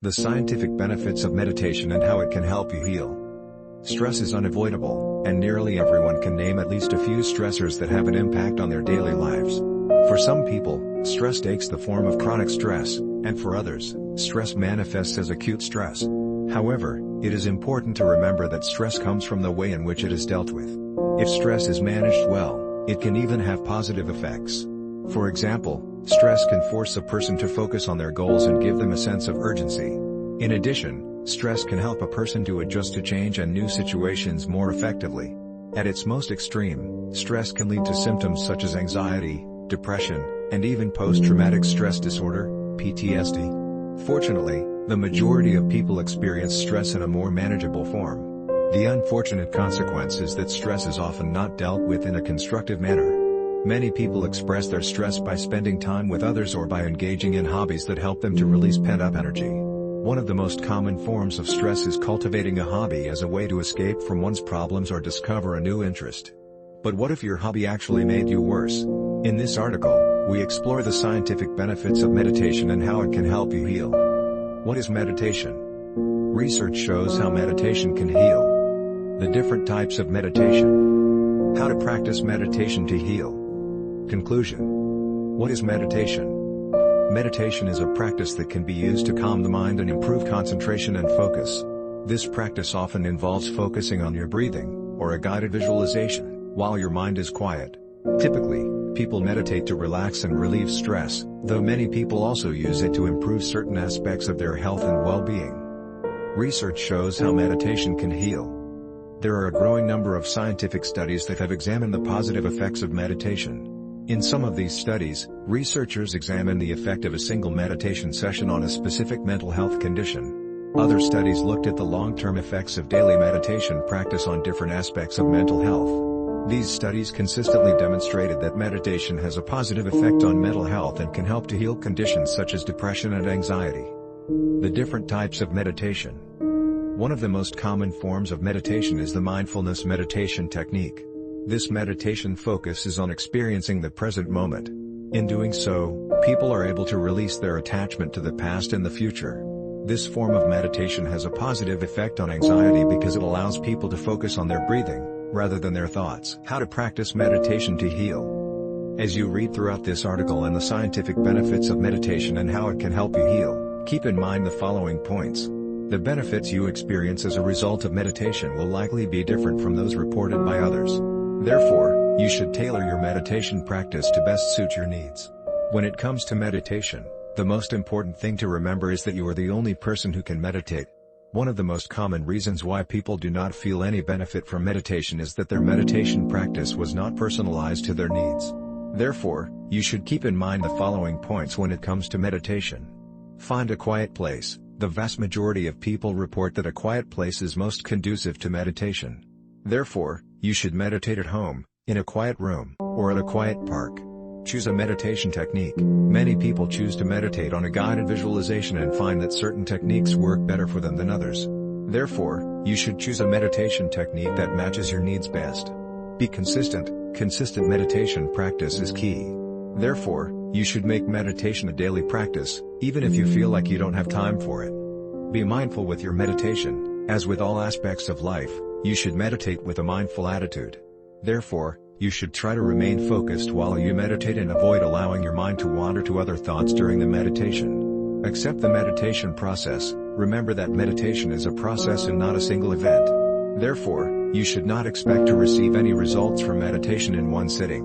The scientific benefits of meditation and how it can help you heal. Stress is unavoidable, and nearly everyone can name at least a few stressors that have an impact on their daily lives. For some people, stress takes the form of chronic stress, and for others, stress manifests as acute stress. However, it is important to remember that stress comes from the way in which it is dealt with. If stress is managed well, it can even have positive effects. For example, stress can force a person to focus on their goals and give them a sense of urgency. In addition, stress can help a person to adjust to change and new situations more effectively. At its most extreme, stress can lead to symptoms such as anxiety, depression, and even post-traumatic stress disorder, PTSD. Fortunately, the majority of people experience stress in a more manageable form. The unfortunate consequence is that stress is often not dealt with in a constructive manner. Many people express their stress by spending time with others or by engaging in hobbies that help them to release pent-up energy. One of the most common forms of stress is cultivating a hobby as a way to escape from one's problems or discover a new interest. But what if your hobby actually made you worse? In this article, we explore the scientific benefits of meditation and how it can help you heal. What is meditation? Research shows how meditation can heal. The different types of meditation. How to practice meditation to heal. Conclusion. What is meditation? Meditation is a practice that can be used to calm the mind and improve concentration and focus. This practice often involves focusing on your breathing, or a guided visualization, while your mind is quiet. Typically, people meditate to relax and relieve stress, though many people also use it to improve certain aspects of their health and well-being. Research shows how meditation can heal. There are a growing number of scientific studies that have examined the positive effects of meditation. In some of these studies, researchers examined the effect of a single meditation session on a specific mental health condition. Other studies looked at the long-term effects of daily meditation practice on different aspects of mental health. These studies consistently demonstrated that meditation has a positive effect on mental health and can help to heal conditions such as depression and anxiety. The different types of meditation. One of the most common forms of meditation is the mindfulness meditation technique. This meditation focuses on experiencing the present moment. In doing so, people are able to release their attachment to the past and the future. This form of meditation has a positive effect on anxiety because it allows people to focus on their breathing, rather than their thoughts. How to practice meditation to heal. As you read throughout this article and the scientific benefits of meditation and how it can help you heal, keep in mind the following points. The benefits you experience as a result of meditation will likely be different from those reported by others. Therefore, you should tailor your meditation practice to best suit your needs. When it comes to meditation, the most important thing to remember is that you are the only person who can meditate. One of the most common reasons why people do not feel any benefit from meditation is that their meditation practice was not personalized to their needs. Therefore, you should keep in mind the following points when it comes to meditation. Find a quiet place. The vast majority of people report that a quiet place is most conducive to meditation. Therefore, you should meditate at home, in a quiet room, or at a quiet park. Choose a meditation technique. Many people choose to meditate on a guided visualization and find that certain techniques work better for them than others. Therefore, you should choose a meditation technique that matches your needs best. Be consistent. Consistent meditation practice is key. Therefore, you should make meditation a daily practice, even if you feel like you don't have time for it. Be mindful with your meditation. As with all aspects of life, you should meditate with a mindful attitude. Therefore, you should try to remain focused while you meditate and avoid allowing your mind to wander to other thoughts during the meditation. Accept the meditation process. Remember that meditation is a process and not a single event. Therefore, you should not expect to receive any results from meditation in one sitting.